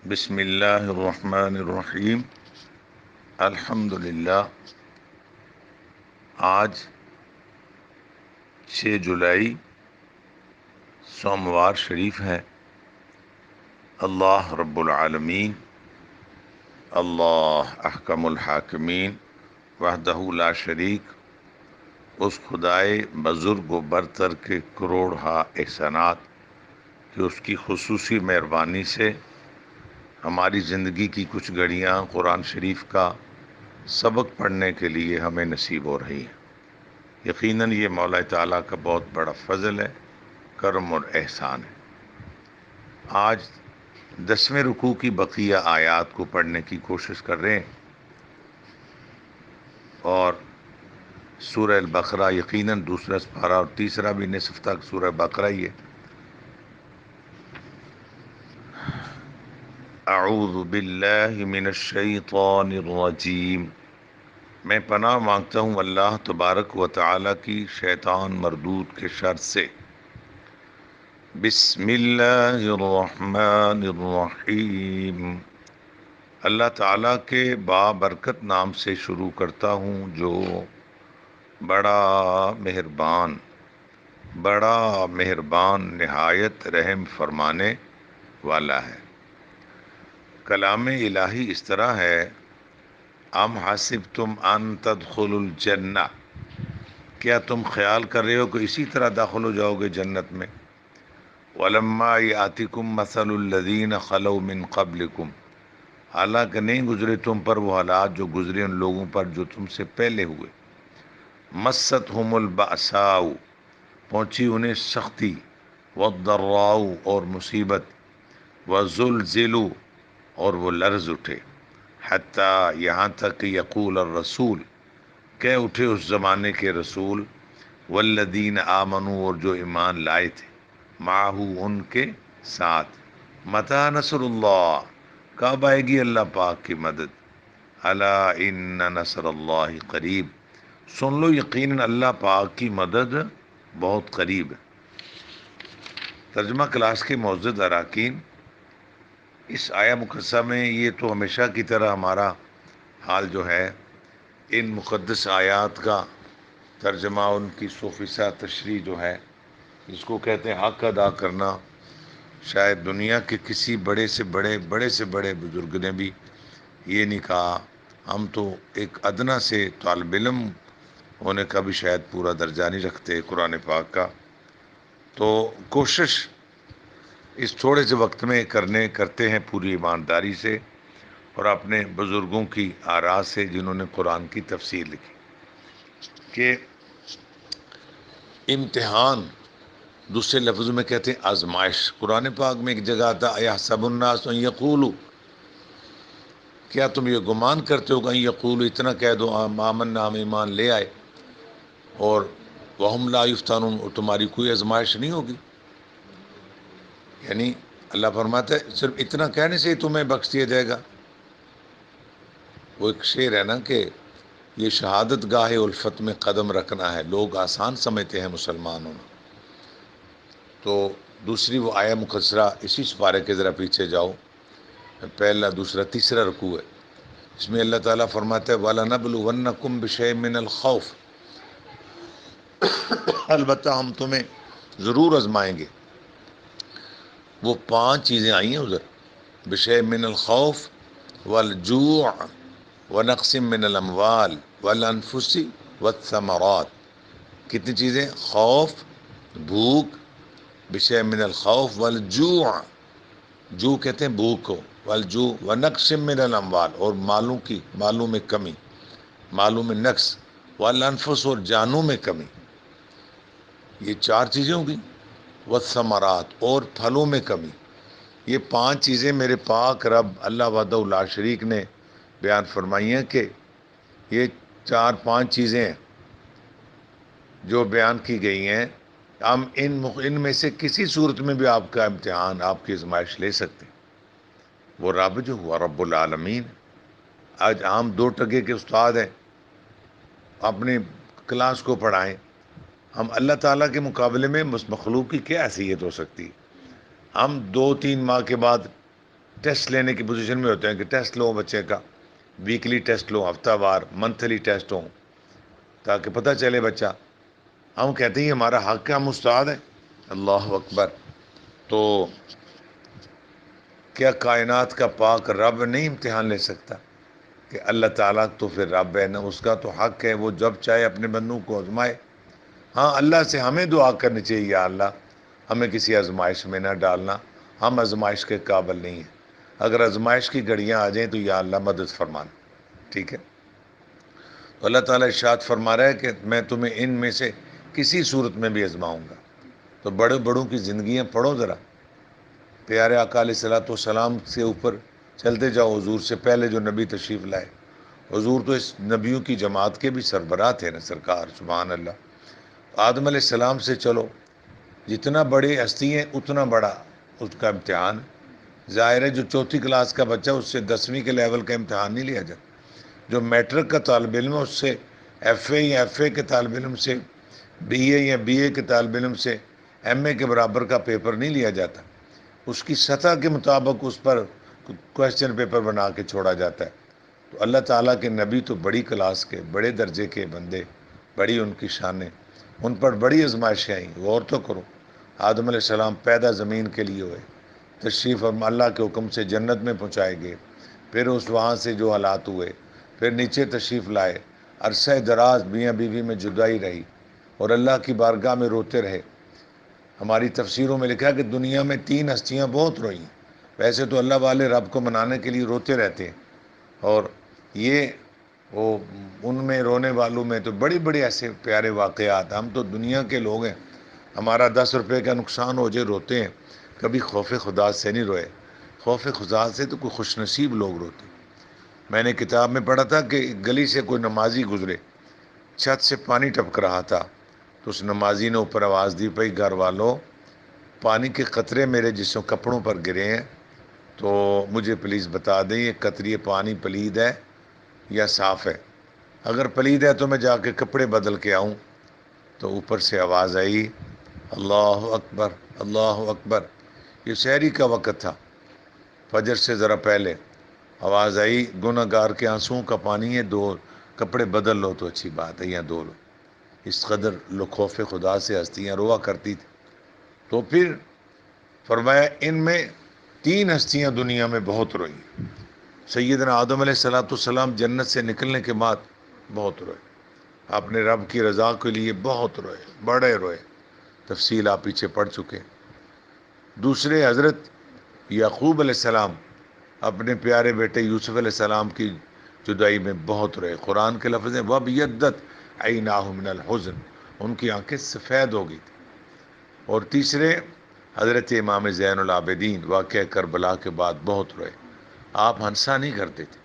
بسم اللہ الرحمن الرحیم۔ الحمد للہ۔ آج 6 جولائی سوموار شریف ہے۔ اللہ رب العالمین، اللہ احکم الحاکمین، وحدہ لا شریک، اس خدائے بزرگ و برتر کے کروڑ ہا احسانات کہ اس کی خصوصی مہربانی سے ہماری زندگی کی کچھ گھڑیاں قرآن شریف کا سبق پڑھنے کے لیے ہمیں نصیب ہو رہی ہیں۔ یقیناً یہ مولا تعالیٰ کا بہت بڑا فضل ہے، کرم اور احسان ہے۔ آج 10ویں رکوع کی بقیہ آیات کو پڑھنے کی کوشش کر رہے ہیں، اور سورہ البقرہ یقیناً دوسرا سپارہ اور تیسرا بھی نصف تک سورہ بقرہ ہی ہے۔ اعوذ باللہ من الشیطان الرجیم، میں پناہ مانگتا ہوں اللہ تبارک و تعالی کی شیطان مردود کے شر سے۔ بسم اللہ الرحمن الرحیم، اللہ تعالیٰ کے بابرکت نام سے شروع کرتا ہوں جو بڑا مہربان نہایت رحم فرمانے والا ہے۔ کلام الہی اس طرح ہے، ام حسبتم ان تدخلوا الجنہ، کیا تم خیال کر رہے ہو کہ اسی طرح داخل ہو جاؤ گے جنت میں؟ ولما یاتکم مثل الذین خلوا من قبلکم، حالانکہ نہیں گزرے تم پر وہ حالات جو گزرے ان لوگوں پر جو تم سے پہلے ہوئے۔ مستہم البأساء، پہنچی انہیں سختی، والضراء اور مصیبت، وزلزلوا اور وہ لرز اٹھے، حتیٰ یہاں تک کہ یقول الرسول، کہہ اٹھے اس زمانے کے رسول، والذین آمنوا اور جو ایمان لائے تھے، معہ ان کے ساتھ، متی نصر اللہ، کب آئے گی اللہ پاک کی مدد؟ الا ان نصر اللہ قریب، سن لو یقیناً اللہ پاک کی مدد بہت قریب ہے۔ ترجمہ کلاس کے معزز اراکین، اس آیہ مقدسہ میں یہ تو ہمیشہ کی طرح ہمارا حال جو ہے، ان مقدس آیات کا ترجمہ، ان کی صوفیسہ تشریح جو ہے، جس کو کہتے ہیں حق ادا کرنا، شاید دنیا کے کسی بڑے سے بڑے بزرگ نے بھی یہ نہیں کہا۔ ہم تو ایک ادنا سے طالب علم ہونے کا بھی شاید پورا درجہ نہیں رکھتے قرآن پاک کا، تو کوشش اس تھوڑے سے وقت میں کرتے ہیں پوری ایمانداری سے اور اپنے بزرگوں کی آراء سے جنہوں نے قرآن کی تفسیر لکھی، کہ امتحان، دوسرے لفظوں میں کہتے ہیں آزمائش۔ قرآن پاک میں ایک جگہ آتا ایحسب الناس ان یقولوا، کیا تم یہ گمان کرتے ہو کہ ان یقولوا، اتنا کہہ دو آمنا، ہم ایمان لے آئے، اور وہم لا یفتنون، اور تمہاری کوئی آزمائش نہیں ہوگی؟ یعنی اللہ فرماتا ہے صرف اتنا کہنے سے ہی تمہیں بخش دیا جائے گا۔ وہ ایک شعر ہے نا کہ یہ شہادت گاہ الفت میں قدم رکھنا ہے، لوگ آسان سمجھتے ہیں مسلمان ہونا۔ تو دوسری وہ آیہ مقصرہ، اسی سپارے کے ذرا پیچھے جاؤ، پہلا دوسرا تیسرا رکوع ہے، اس میں اللہ تعالیٰ فرماتا ہے وَلَنَبْلُوَنَّكُمْ بِشَيْءٍ مِّنَ الْخَوْفِ، البتہ ہم تمہیں ضرور آزمائیں گے۔ وہ 5 چیزیں آئی ہیں ادھر، بِشَيْءٍ مِّنَ الْخَوْفِ وَالْجُوعِ وَنَقْصٍ مِّنَ الْأَمْوَالِ وَالْأَنفُسِ وَالثَّمَرَاتِ۔ کتنی چیزیں؟ خوف، بھوک، بِشَيْءٍ مِّنَ الْخَوْفِ وَالْجُوعِ، جو کہتے ہیں بھوک کو، والجوع ونقص من الاموال، اور مالوں میں کمی، مالوں میں نقص، والانفس اور جانوں میں کمی، یہ 4 چیزیں ہوں گی، والثمرات اور پھلوں میں کمی۔ یہ 5 چیزیں میرے پاک رب اللہ وحدہ لا شریک نے بیان فرمائی ہیں کہ یہ 4-5 چیزیں ہیں جو بیان کی گئی ہیں، ہم ان میں سے کسی صورت میں بھی آپ کا امتحان، آپ کی آزمائش لے سکتے ہیں۔ وہ رب جو ہوا رب العالمین، آج ہم 2 ٹکے کے استاد ہیں، اپنی کلاس کو پڑھائیں، ہم اللہ تعالیٰ کے مقابلے میں مخلوق کی کیا حیثیت ہو سکتی ہے؟ ہم 2-3 ماہ کے بعد ٹیسٹ لینے کی پوزیشن میں ہوتے ہیں کہ ٹیسٹ لو بچے کا، ویکلی ٹیسٹ لو، ہفتہ وار، منتھلی ٹیسٹ ہوں، تاکہ پتہ چلے بچہ۔ ہم کہتے ہیں ہمارا حق ہے، ہم استاد ہیں، اللہ اکبر۔ تو کیا کائنات کا پاک رب نہیں امتحان لے سکتا؟ کہ اللہ تعالیٰ تو پھر رب ہے نا، اس کا تو حق ہے وہ جب چاہے اپنے بندوں کو آزمائے۔ ہاں اللہ سے ہمیں دعا کرنی چاہیے، یا اللہ ہمیں کسی آزمائش میں نہ ڈالنا، ہم آزمائش کے قابل نہیں ہیں، اگر آزمائش کی گھڑیاں آ جائیں تو یا اللہ مدد فرمانا، ٹھیک ہے۔ تو اللہ تعالیٰ ارشاد فرما رہا ہے کہ میں تمہیں ان میں سے کسی صورت میں بھی آزماؤں گا۔ تو بڑے بڑوں کی زندگیاں پڑھو ذرا، پیارے آقا علیہ الصلوۃ والسلام سے اوپر چلتے جاؤ، حضور سے پہلے جو نبی تشریف لائے، حضور تو اس نبیوں کی جماعت کے بھی سربراہ تھے نا، سرکار، سبحان اللہ۔ آدم علیہ السلام سے چلو، جتنا بڑے ہستی ہیں اتنا بڑا اس کا امتحان۔ ظاہر ہے جو چوتھی کلاس کا بچہ، اس سے 10ویں کے لیول کا امتحان نہیں لیا جاتا، جو میٹرک کا طالب علم ہے اس سے ایف اے یا ایف اے کے طالب علم سے، بی اے یا بی اے کے طالب علم سے ایم اے کے برابر کا پیپر نہیں لیا جاتا، اس کی سطح کے مطابق اس پر کویشچن پیپر بنا کے چھوڑا جاتا ہے۔ تو اللہ تعالیٰ کے نبی تو بڑی کلاس کے، بڑے درجے کے بندے، بڑی ان کی شانیں، ان پر بڑی آزمائشیں آئیں، غور تو کرو۔ آدم علیہ السلام پیدا زمین کے لیے ہوئے، تشریف اور اللہ کے حکم سے جنت میں پہنچائے گئے، پھر اس وہاں سے جو حالات ہوئے، پھر نیچے تشریف لائے، عرصہ دراز میاں بیوی میں جدائی رہی اور اللہ کی بارگاہ میں روتے رہے۔ ہماری تفسیروں میں لکھا ہے کہ دنیا میں 3 ہستیاں بہت روئیں، ویسے تو اللہ والے رب کو منانے کے لیے روتے رہتے ہیں، اور یہ وہ ان میں رونے والوں میں تو بڑی بڑی ایسے پیارے واقعات۔ ہم تو دنیا کے لوگ ہیں، ہمارا 10 روپے کا نقصان ہو جائے روتے ہیں، کبھی خوف خدا سے نہیں روئے۔ خوف خدا سے تو کوئی خوش نصیب لوگ روتے۔ میں نے کتاب میں پڑھا تھا کہ گلی سے کوئی نمازی گزرے، چھت سے پانی ٹپک رہا تھا، تو اس نمازی نے اوپر آواز دی، بھائی گھر والوں، پانی کے قطرے میرے جسم کپڑوں پر گرے ہیں، تو مجھے پلیز بتا دیں یہ قطرے پانی پلید ہے یا صاف ہے؟ اگر پلید ہے تو میں جا کے کپڑے بدل کے آؤں۔ تو اوپر سے آواز آئی، اللہ اکبر، اللہ اکبر۔ یہ سحری کا وقت تھا، فجر سے ذرا پہلے آواز آئی، گناہ گار کے آنسوؤں کا پانی ہے، دو کپڑے بدل لو تو اچھی بات ہے، یا دو لو۔ اس قدر خوف خدا سے ہستیاں روا کرتی تھی۔ تو پھر فرمایا ان میں 3 ہستیاں دنیا میں بہت روئی۔ سیدنا آدم علیہ الصلوۃ والسلام جنت سے نکلنے کے بعد بہت روئے، اپنے رب کی رضا کے لیے بہت روئے، بڑے روئے، تفصیل آپ پیچھے پڑھ چکے۔ دوسرے حضرت یعقوب علیہ السلام اپنے پیارے بیٹے یوسف علیہ السلام کی جدائی میں بہت روئے۔ قرآن کے لفظ ہیں وَابْيَضَّتْ عَيْنَاهُ مِنَ الْحُزْنِ، ان کی آنکھیں سفید ہو گئی تھی۔ اور تیسرے حضرت امام زین العابدین واقعہ کربلا کے بعد بہت روئے، آپ ہنسا نہیں کرتے تھے۔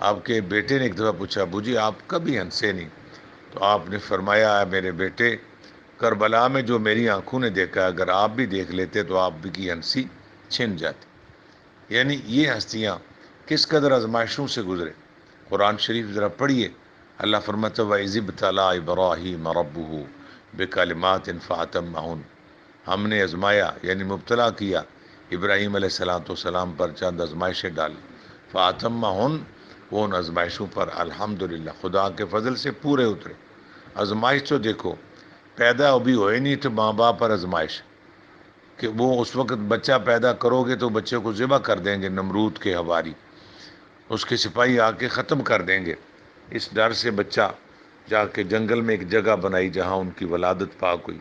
آپ کے بیٹے نے ایک دفعہ پوچھا، ابو جی آپ کبھی ہنسے نہیں؟ تو آپ نے فرمایا، میرے بیٹے، کربلا میں جو میری آنکھوں نے دیکھا، اگر آپ بھی دیکھ لیتے تو آپ بھی کی ہنسی چھن جاتی۔ یعنی یہ ہستیاں کس قدر آزمائشوں سے گزرے۔ قرآن شریف ذرا پڑھیے، اللہ فرماتا ہے وَإِذِ ابْتَلَىٰ إِبْرَاهِيمَ رَبُّهُ بِكَلِمَاتٍ فَأَتَمَّهُنَّ، ہم نے آزمایا یعنی مبتلا کیا ابراہیم علیہ السلام پر، چند آزمائشیں ڈالی، فَأَتَمَّهُنَّ، وہ ان آزمائشوں پر الحمدللہ خدا کے فضل سے پورے اترے۔ آزمائش تو دیکھو، پیدا ابھی ہوئے نہیں تو ماں باپ پر آزمائش کہ وہ اس وقت بچہ پیدا کرو گے تو بچے کو ذبح کر دیں گے، نمرود کے حواری، اس کے سپاہی آ کے ختم کر دیں گے۔ اس ڈر سے بچہ جا کے جنگل میں ایک جگہ بنائی جہاں ان کی ولادت پاک ہوئی۔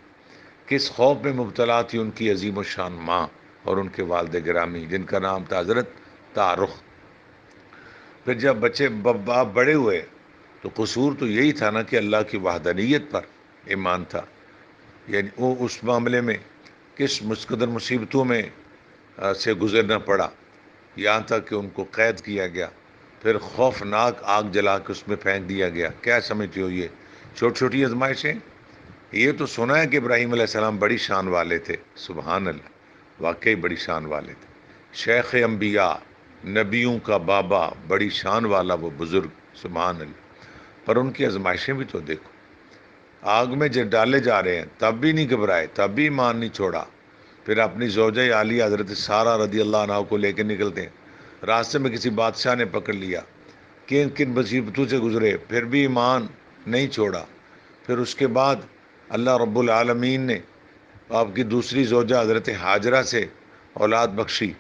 کس خوف میں مبتلا تھی ان کی عظیم الشان ماں اور ان کے والد گرامی، جن کا نام تھا حضرت طارق۔ پھر جب بچے باپ بڑے ہوئے تو قصور تو یہی تھا نا کہ اللہ کی وحدانیت پر ایمان تھا، یعنی وہ اس معاملے میں کس قدر مصیبتوں میں سے گزرنا پڑا، یہاں تک کہ ان کو قید کیا گیا، پھر خوفناک آگ جلا کے اس میں پھینک دیا گیا۔ کیا سمجھتے ہو یہ چھوٹی چھوٹی آزمائشیں؟ یہ تو سنا ہے کہ ابراہیم علیہ السلام بڑی شان والے تھے، سبحان اللہ، واقعی بڑی شان والے تھے، شیخ انبیاء، نبیوں کا بابا، بڑی شان والا وہ بزرگ، سبحان اللہ۔ پر ان کی آزمائشیں بھی تو دیکھو، آگ میں جب ڈالے جا رہے ہیں تب بھی نہیں گھبرائے، تب بھی ایمان نہیں چھوڑا۔ پھر اپنی زوجہ عالیہ حضرت سارہ رضی اللہ عنہ کو لے کے نکلتے ہیں، راستے میں کسی بادشاہ نے پکڑ لیا، کن کن مصیبتوں سے گزرے، پھر بھی ایمان نہیں چھوڑا۔ پھر اس کے بعد اللہ رب العالمین نے آپ کی دوسری زوجہ حضرت ہاجرہ سے اولاد بخشی،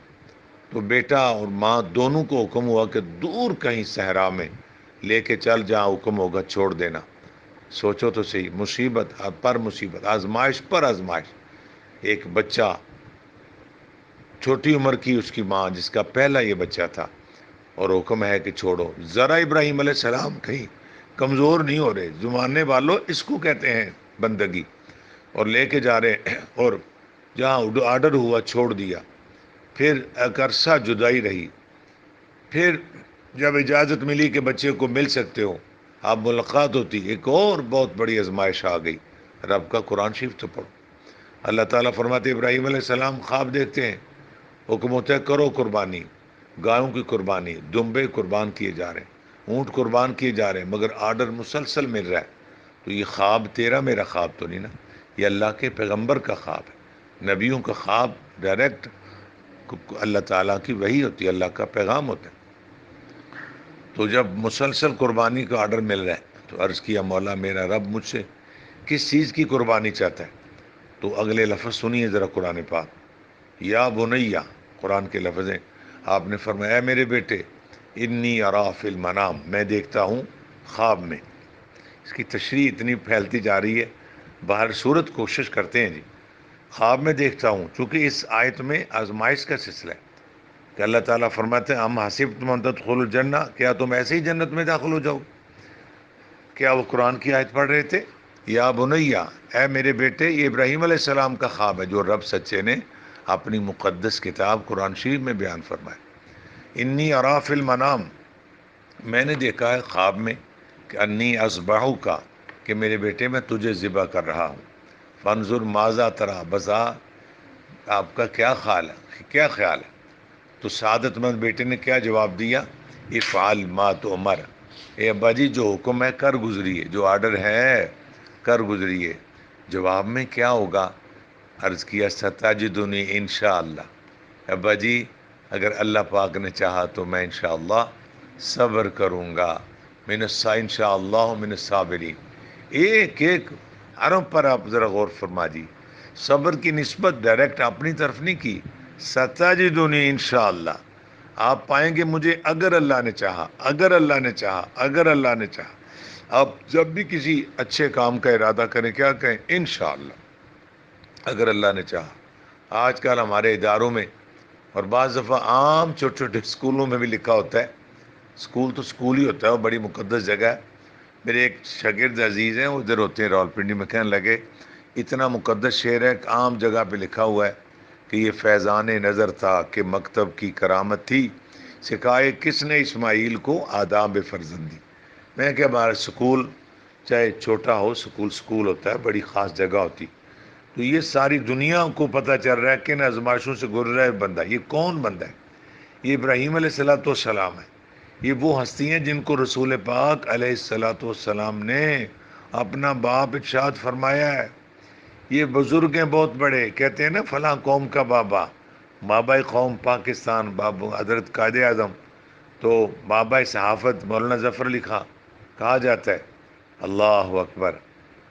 تو بیٹا اور ماں دونوں کو حکم ہوا کہ دور کہیں صحرا میں لے کے چل، جہاں حکم ہوگا چھوڑ دینا۔ سوچو تو صحیح، مصیبت پر مصیبت، آزمائش پر آزمائش۔ ایک بچہ، چھوٹی عمر کی اس کی ماں جس کا پہلا یہ بچہ تھا، اور حکم ہے کہ چھوڑو۔ ذرا ابراہیم علیہ السلام کہیں کمزور نہیں ہو رہے، زمانے والوں اس کو کہتے ہیں بندگی، اور لے کے جا رہے، اور جہاں آرڈر ہوا چھوڑ دیا۔ پھر ایک عرصہ جدائی رہی، پھر جب اجازت ملی کہ بچے کو مل سکتے ہو، آپ ملاقات ہوتی، ایک اور بہت بڑی آزمائش آ گئی۔ رب کا قرآن شریف تو پڑھو۔ اللہ تعالیٰ فرماتے ابراہیم علیہ السلام خواب دیکھتے ہیں، حکم ہوتا ہے کرو قربانی، گایوں کی قربانی، دمبے قربان کیے جا رہے ہیں، اونٹ قربان کیے جا رہے ہیں، مگر آرڈر مسلسل مل رہا ہے۔ تو یہ خواب تیرا میرا خواب تو نہیں نا، یہ اللہ کے پیغمبر کا خواب ہے۔ نبیوں کا خواب ڈائریکٹ اللہ تعالیٰ کی وحی ہوتی ہے، اللہ کا پیغام ہوتا ہے۔ تو جب مسلسل قربانی کا آرڈر مل رہا ہے تو عرض کیا مولا میرا رب مجھ سے کس چیز کی قربانی چاہتا ہے؟ تو اگلے لفظ سنیے ذرا قرآن پاک، یا بنیا، قرآن کے لفظ ہیں۔ آپ نے فرمایا اے میرے بیٹے، انی ارا فی المنام، میں دیکھتا ہوں خواب میں۔ اس کی تشریح اتنی پھیلتی جا رہی ہے، باہر صورت کوشش کرتے ہیں جی۔ خواب میں دیکھتا ہوں، چونکہ اس آیت میں آزمائش کا سلسلہ ہے کہ اللہ تعالیٰ فرماتے ہیں ہم حسبتم ان تدخلوا الجنہ، کیا تم ایسے ہی جنت میں داخل ہو جاؤ؟ کیا وہ قرآن کی آیت پڑھ رہے تھے؟ یا بنیا، اے میرے بیٹے، یہ ابراہیم علیہ السلام کا خواب ہے جو رب سچے نے اپنی مقدس کتاب قرآن شریف میں بیان فرمایا۔ انی ارا فی المنام، میں نے دیکھا ہے خواب میں کہ انی اصبحو کا، کہ میرے بیٹے میں تجھے ذبح کر رہا ہوں۔ فانظر ماذا ترا، بسا آپ کا کیا خیال ہے، کیا خیال ہے؟ تو سعادت مند بیٹے نے کیا جواب دیا؟ افعل ما تؤمر، اے ابا جی جو حکم ہے کر گزریے، جو آرڈر ہے کر گزریے۔ جواب میں کیا ہوگا؟ عرض کیا ستجدنی انشاءاللہ، ابا جی اگر اللہ پاک نے چاہا تو میں انشاءاللہ صبر کروں گا، انشاءاللہ من الصابرین۔ ایک ایک حرف پر آپ ذرا غور فرما جی، صبر کی نسبت ڈائریکٹ اپنی طرف نہیں کی، ستجدنی انشاءاللہ، آپ پائیں گے مجھے اگر اللہ نے چاہا، اگر اللہ نے چاہا، اگر اللہ نے چاہا۔ آپ جب بھی کسی اچھے کام کا ارادہ کریں کیا کہیں؟ انشاءاللہ، اگر اللہ نے چاہا۔ آج کل ہمارے اداروں میں اور بعض دفعہ عام چھوٹے چھوٹے اسکولوں میں بھی لکھا ہوتا ہے، اسکول تو اسکول ہی ہوتا ہے، وہ بڑی مقدس جگہ ہے۔ میرے ایک شاگرد عزیز ہیں، وہ ادھر ہوتے ہیں راولپنڈی میں، کہنے لگے اتنا مقدس شعر ہے کہ عام جگہ پہ لکھا ہوا ہے کہ یہ فیضان نظر تھا کہ مکتب کی کرامت تھی، سکھائے کس نے اسماعیل کو آداب فرزندی۔ میں کہ ہمارا سکول چاہے چھوٹا ہو، سکول سکول ہوتا ہے، بڑی خاص جگہ ہوتی، تو یہ ساری دنیا کو پتہ چل رہا ہے کہ ان آزمائشوں سے گزر رہا ہے بندہ۔ یہ کون بندہ ہے؟ یہ ابراہیم علیہ الصلوۃ والسلام ہے۔ یہ وہ ہستی ہیں جن کو رسول پاک علیہ الصلوۃ والسلام نے اپنا باپ ارشاد فرمایا ہے۔ یہ بزرگ ہیں بہت بڑے، کہتے ہیں نا فلاں قوم کا بابا، بابا قوم پاکستان بابا حضرت قائد اعظم، تو بابا صحافت مولانا ظفر علی خان کہا جاتا ہے۔ اللہ اکبر۔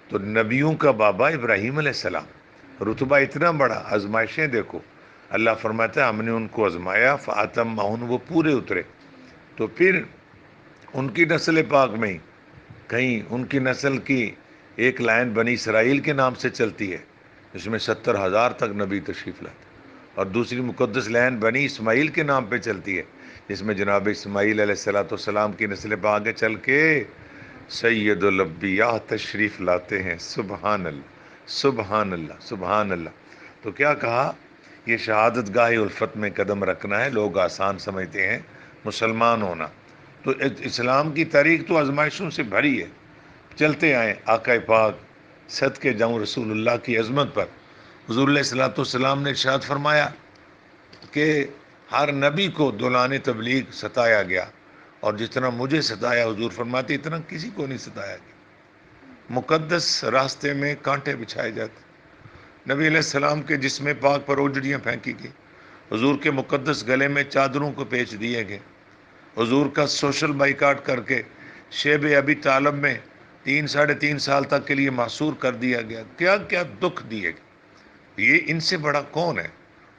تو نبیوں کا بابا ابراہیم علیہ السلام، رتبہ اتنا بڑا، آزمائشیں دیکھو۔ اللہ فرماتا ہے ہم نے ان کو آزمایا، فاتمہن، وہ پورے اترے۔ تو پھر ان کی نسل پاک میں ہی کہیں ان کی نسل کی ایک لائن بنی اسرائیل کے نام سے چلتی ہے، جس میں 70,000 تک نبی تشریف لاتے، اور دوسری مقدس لائن بنی اسماعیل کے نام پہ چلتی ہے، جس میں جناب اسماعیل علیہ الصلوۃ والسلام کی نسل پہ آگے چل کے سید الانبیاء تشریف لاتے ہیں۔ سبحان اللہ، سبحان اللہ، سبحان اللہ۔ تو کیا کہا؟ یہ شہادت گاہ الفت میں قدم رکھنا ہے، لوگ آسان سمجھتے ہیں مسلمان ہونا، تو اسلام کی تاریخ تو آزمائشوں سے بھری ہے۔ چلتے آئیں، آقا پاک صدقے جاؤں رسول اللہ کی عظمت پر، حضور علیہ الصلوۃ والسلام نے ارشاد فرمایا کہ ہر نبی کو دوران تبلیغ ستایا گیا، اور جتنا مجھے ستایا حضور فرماتے اتنا کسی کو نہیں ستایا گیا۔ مقدس راستے میں کانٹے بچھائے جاتے، نبی علیہ السلام کے جسم پاک پر اوجڑیاں پھینکی گئی، حضور کے مقدس گلے میں چادروں کو پیچ دیے گئے، حضور کا سوشل بائیکاٹ کر کے شیب ابی طالب میں 3 ساڑھے 3 سال تک کے لیے محصور کر دیا گیا، کیا کیا دکھ دیے گئے۔ یہ ان سے بڑا کون ہے؟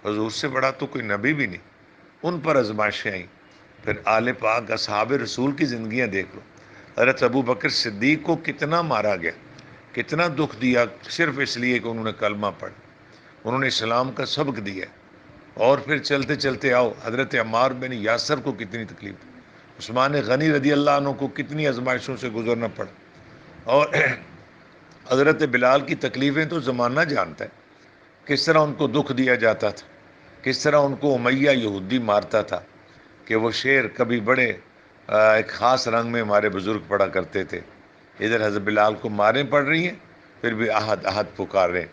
حضور سے بڑا تو کوئی نبی بھی نہیں۔ ان پر آزمائشیں آئیں۔ پھر آل پاک اصحاب رسول کی زندگیاں دیکھ لو، حضرت ابو بکر صدیق کو کتنا مارا گیا، کتنا دکھ دیا، صرف اس لیے کہ انہوں نے کلمہ پڑھا، انہوں نے اسلام کا سبق دیا۔ اور پھر چلتے چلتے آؤ، حضرت عمار بن یاسر کو کتنی تکلیف، عثمان غنی رضی اللہ عنہ کو کتنی آزمائشوں سے گزرنا پڑا، اور حضرت بلال کی تکلیفیں تو زمانہ جانتا ہے، کس طرح ان کو دکھ دیا جاتا تھا، کس طرح ان کو امیہ یہودی مارتا تھا، کہ وہ شعر کبھی بڑے ایک خاص رنگ میں ہمارے بزرگ پڑھا کرتے تھے۔ ادھر حضرت بلال کو ماریں پڑ رہی ہیں، پھر بھی احد احد پکار رہے ہیں۔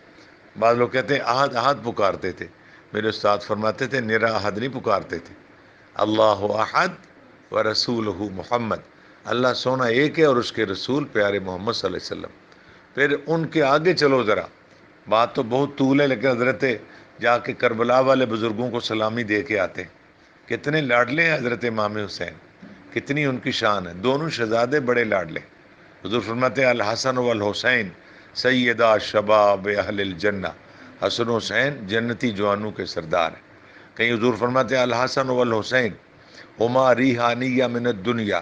بعض لوگ کہتے ہیں احد احد پکارتے تھے، میرے استاد فرماتے تھے نرا احد نہیں پکارتے تھے، اللہ احد و رسولہ محمد، اللہ سونا ایک ہے اور اس کے رسول پیارے محمد صلی اللہ علیہ وسلم۔ پھر ان کے آگے چلو ذرا، بات تو بہت طول ہے، لیکن حضرت جا کے کربلا والے بزرگوں کو سلامی دے کے آتے ہیں۔ کتنے لاڈلے ہیں حضرت امام حسین، کتنی ان کی شان ہے، دونوں شہزادے بڑے لاڈلے۔ حضور فرماتے ہیں الحسن والحسین سیدہ شباب اہل الجنہ، حسن و حسین جنتی جوانوں کے سردار ہیں۔ کہیں حضور فرماتے ہیں الحسن والحسین ہما ریحانیہ من الدنیا،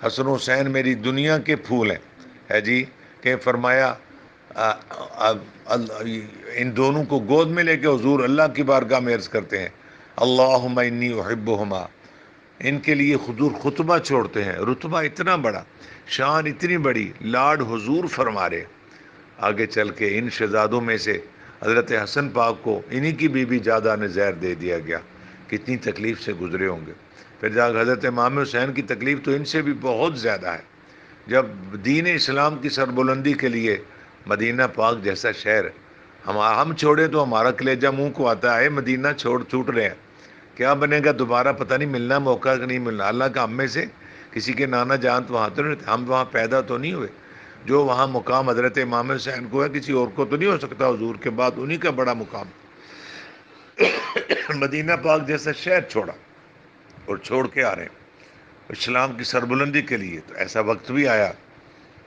حسن و حسین میری دنیا کے پھول ہیں، ہے جی۔ کہ فرمایا ان دونوں کو گود میں لے کے حضور اللہ کی بارگاہ میں عرض کرتے ہیں اللہم انی احبہما، ان کے لیے حضور خطبہ چھوڑتے ہیں، رتبہ اتنا بڑا، شان اتنی بڑی، لاڈ حضور فرما رہے۔ آگے چل کے ان شہزادوں میں سے حضرت حسن پاک کو انہی کی بیوی جادہ نے زہر دے دیا گیا، کتنی تکلیف سے گزرے ہوں گے۔ پھر جا حضرت امام حسین کی تکلیف تو ان سے بھی بہت زیادہ ہے۔ جب دین اسلام کی سربلندی کے لیے مدینہ پاک جیسا شہر ہم چھوڑیں تو ہمارا کلیجہ منہ کو آتا ہے، مدینہ چھوٹ رہے ہیں، کیا بنے گا دوبارہ پتہ نہیں ملنا موقع کہ نہیں ملنا۔ اللہ کا ہم میں سے کسی کے نانا جان تو وہاں تو نہیں، ہم وہاں پیدا تو نہیں ہوئے، جو وہاں مقام حضرت امام حسین کو ہے کسی اور کو تو نہیں ہو سکتا، حضور کے بعد انہی کا بڑا مقام۔ مدینہ پاک جیسا شہر چھوڑا اور چھوڑ کے آ رہے ہیں اسلام کی سربلندی کے لیے۔ تو ایسا وقت بھی آیا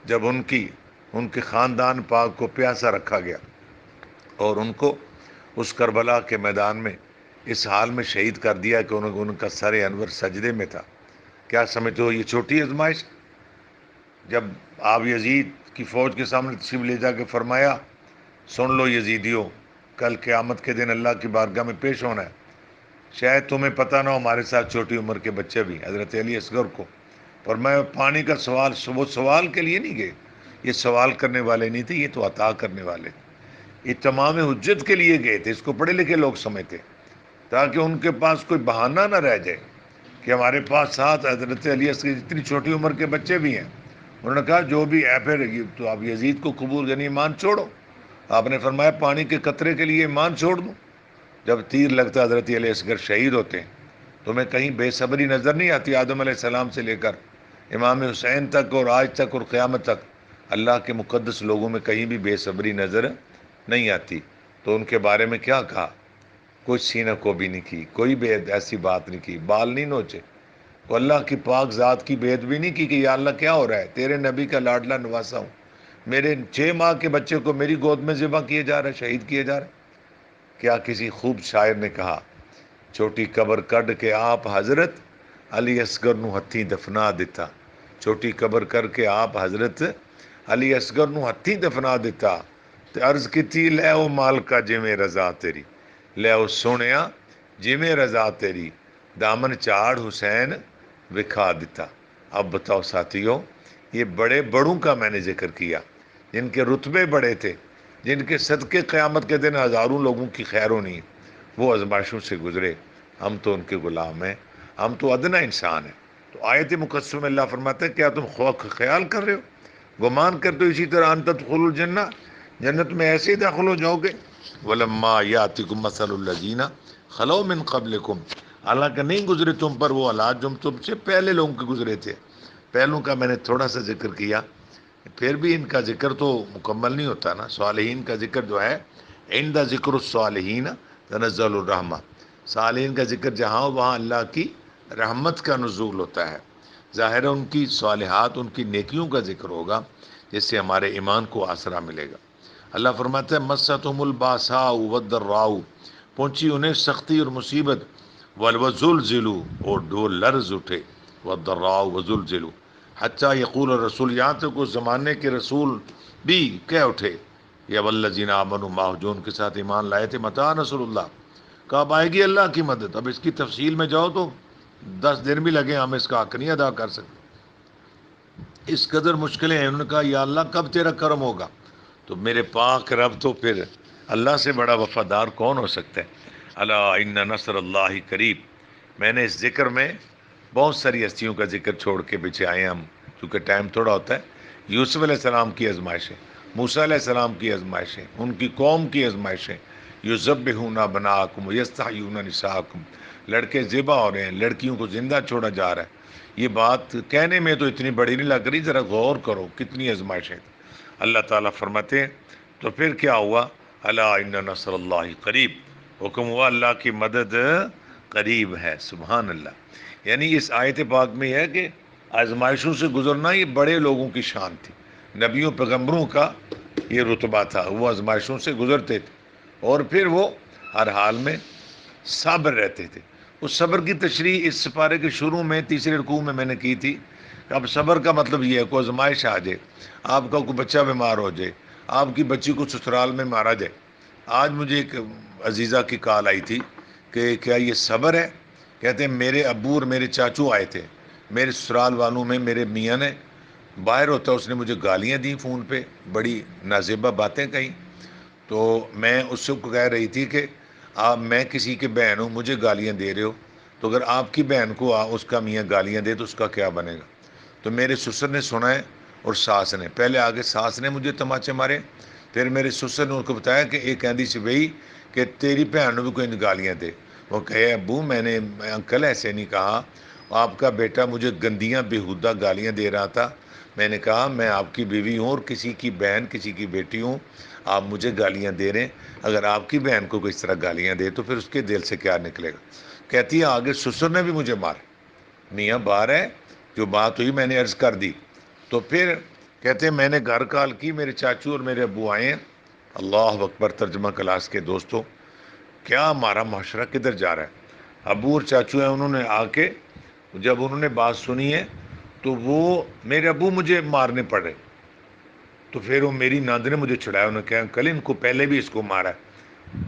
جب ان کے خاندان پاک کو پیاسا رکھا گیا، اور ان کو اس کربلا کے میدان میں اس حال میں شہید کر دیا کہ ان کا سر انور سجدے میں تھا۔ کیا سمجھتے ہو یہ چھوٹی آزمائش؟ جب آپ یزید کی فوج کے سامنے تشریف لے جا کے فرمایا سن لو یزیدیوں، کل قیامت کے دن اللہ کی بارگاہ میں پیش ہونا ہے، شاید تمہیں پتہ نہ ہو ہمارے ساتھ چھوٹی عمر کے بچے بھی، حضرت علی اصغر کو، اور میں پانی کا سوال، وہ سوال کے لیے نہیں گئے، یہ سوال کرنے والے نہیں تھے، یہ تو عطا کرنے والے تھے، یہ تمام حجت کے لیے گئے تھے، اس کو پڑھے لکھے لوگ سمجھتے، تاکہ ان کے پاس کوئی بہانہ نہ رہ جائے کہ ہمارے پاس ساتھ حضرت علی اصغر اتنی چھوٹی عمر کے بچے بھی ہیں۔ انہوں نے کہا جو بھی ہے پھر تو آپ یزید کو قبول یعنی ایمان چھوڑو۔ آپ نے فرمایا پانی کے قطرے کے لیے ایمان چھوڑ دوں؟ جب تیر لگتا حضرت علی اصغر شہید ہوتے ہیں، تمہیں کہیں بے صبری نظر نہیں آتی؟ آدم علیہ السلام سے لے کر امام حسین تک اور آج تک اور قیامت تک اللہ کے مقدس لوگوں میں کہیں بھی بے صبری نظر نہیں آتی؟ تو ان کے بارے میں کیا کہا؟ کوئی سینہ کو بھی نہیں کی، کوئی ایسی بات نہیں کی، بال نہیں نوچے، وہ اللہ کی پاک ذات کی بے ادبی نہیں کی کہ یا اللہ کیا ہو رہا ہے، تیرے نبی کا لاڈلا نواسا ہوں، میرے 6 ماہ کے بچے کو میری گود میں ذبح کیے جا رہے، شہید کیے جا رہے۔ کیا کسی خوب شاعر نے کہا چھوٹی قبر کڈ کے آپ حضرت علی اصغر نو ہتھی دفنا دیتا، چھوٹی قبر کر کے آپ حضرت علی اصغر نو ہتھی دفنا دیتا، تے عرض کیتی لے او مالکا جویں رضا تیری، لے او سونیا جویں رضا تیری، دامن چاڑ حسین وکھا دیتا۔ اب بتاؤ ساتھیوں، یہ بڑے بڑوں کا میں نے ذکر کیا جن کے رتبے بڑے تھے، جن کے صدقے قیامت کے دن ہزاروں لوگوں کی خیر ہونی، وہ آزمائشوں سے گزرے، ہم تو ان کے غلام ہیں، ہم تو ادنا انسان ہیں۔ تو آیت مقدسہ میں اللہ فرماتا ہے کیا تم خیال کر رہے ہو، گمان کرتے ہو اسی طرح ان تدخلوا الجنہ، جنت میں ایسے ہی داخل ہو جاؤ گے؟ ولما یاتکم مثل الذین خلو من قبلکم، حالانکہ نہیں گزرے تم پر وہ حالات جو تم سے پہلے لوگوں کے گزرے تھے۔ پہلوں کا میں نے تھوڑا سا ذکر کیا، پھر بھی ان کا ذکر تو مکمل نہیں ہوتا نا۔ صالحین کا ذکر جو ہے عند ذکر الصالحین تنزل الرحمہ، صالحین کا ذکر جہاں ہو وہاں اللہ کی رحمت کا نزول ہوتا ہے. ظاہر ہے ان کی صالحات، ان کی نیکیوں کا ذکر ہوگا جس سے ہمارے ایمان کو آسرا ملے گا. اللہ فرماتا ہے مستہم الباساء والضراء، پہنچی انہیں سختی اور مصیبت، والزلزلوا اور ڈور لرز اٹھے، والضراء وزلزلوا حتی یقول الرسول، یہاں تک اس زمانے کے رسول بھی کہہ اٹھے، یا والذین آمنوا معہ، جو ان کے ساتھ ایمان لائے تھے، متی نصر اللہ، کب آئے گی اللہ کی مدد. اب اس کی تفصیل میں جاؤ تو 10 دن بھی لگے، ہم اس کا حق نہیں ادا کر سکتے، اس قدر مشکلیں ہیں. انہوں نے کہا یا اللہ کب تیرا کرم ہوگا؟ تو میرے پاک رب تو پھر اللہ سے بڑا وفادار کون ہو سکتا ہے. الا ان نصر اللہ قریب. میں نے اس ذکر میں بہت ساری ہستیوں کا ذکر چھوڑ کے پیچھے آئے ہم، کیونکہ ٹائم تھوڑا ہوتا ہے. یوسف علیہ السلام کی آزمائشیں، موسیٰ علیہ السلام کی آزمائشیں، ان کی قوم کی آزمائشیں، یذبحون ابناءکم ویستحیون نساءکم، لڑکے ذبح ہو رہے ہیں، لڑکیوں کو زندہ چھوڑا جا رہا ہے. یہ بات کہنے میں تو اتنی بڑی نہیں لگ رہی، ذرا غور کرو کتنی آزمائشیں. اللہ تعالیٰ فرماتے ہیں تو پھر کیا ہوا، الا ان نصر اللہ قریب، حکم ہوا اللہ کی مدد قریب ہے. سبحان اللہ. یعنی اس آیت پاک میں یہ ہے کہ آزمائشوں سے گزرنا یہ بڑے لوگوں کی شان تھی. نبیوں پیغمبروں کا یہ رتبہ تھا، وہ آزمائشوں سے گزرتے تھے اور پھر وہ ہر حال میں صابر رہتے تھے. اس صبر کی تشریح اس سپارے کے شروع میں تیسرے رکوع میں نے کی تھی. اب صبر کا مطلب یہ ہے کوئی آزمائش آ جائے، آپ کا کوئی بچہ بیمار ہو جائے، آپ کی بچی کو سسرال میں مارا جائے. آج مجھے ایک عزیزہ کی کال آئی تھی کہ کیا یہ صبر ہے؟ کہتے ہیں میرے ابو اور میرے چاچو آئے تھے، میرے سسرال والوں میں میرے میاں نے، باہر ہوتا اس نے مجھے گالیاں دیں فون پہ، بڑی نازیبہ باتیں کہیں. تو میں اس کو کہہ رہی تھی کہ آپ، میں کسی کے بہن ہوں، مجھے گالیاں دے رہے ہو، تو اگر آپ کی بہن کو اس کا میاں گالیاں دے تو اس کا کیا بنے گا؟ تو میرے سسر نے سنا ہے اور ساس نے، پہلے آگے ساس نے مجھے تماچے مارے، پھر میرے سسر نے ان کو بتایا کہ ایک کہندی سے بھئی کہ تیری بہن نے بھی کوئی گالیاں دے. وہ کہے ابو میں نے انکل ایسے نہیں کہا، آپ کا بیٹا مجھے گندیاں بےہودہ گالیاں دے رہا تھا. میں نے کہا میں آپ کی بیوی ہوں اور کسی کی بہن کسی کی بیٹی ہوں، آپ مجھے گالیاں دے رہے ہیں، اگر آپ کی بہن کو اس طرح گالیاں دے تو پھر اس کے دل سے کیا نکلے گا؟ کہتی ہے آگے سسر نے بھی مجھے مارا. میاں باہر ہے، جو بات ہوئی میں نے عرض کر دی. تو پھر کہتے ہیں میں نے گھر کال کی، میرے چاچو اور میرے ابو آئے ہیں. اللہ اکبر. ترجمہ کلاس کے دوستوں، کیا ہمارا معاشرہ کدھر جا رہا ہے. ابو اور چاچو ہیں، انہوں نے آ کے جب انہوں نے بات سنی ہے تو وہ میرے ابو مجھے مارنے پڑے. تو پھر وہ میری ناند نے مجھے چھڑایا، انہوں نے کہا کل ان کو پہلے بھی اس کو مارا ہے.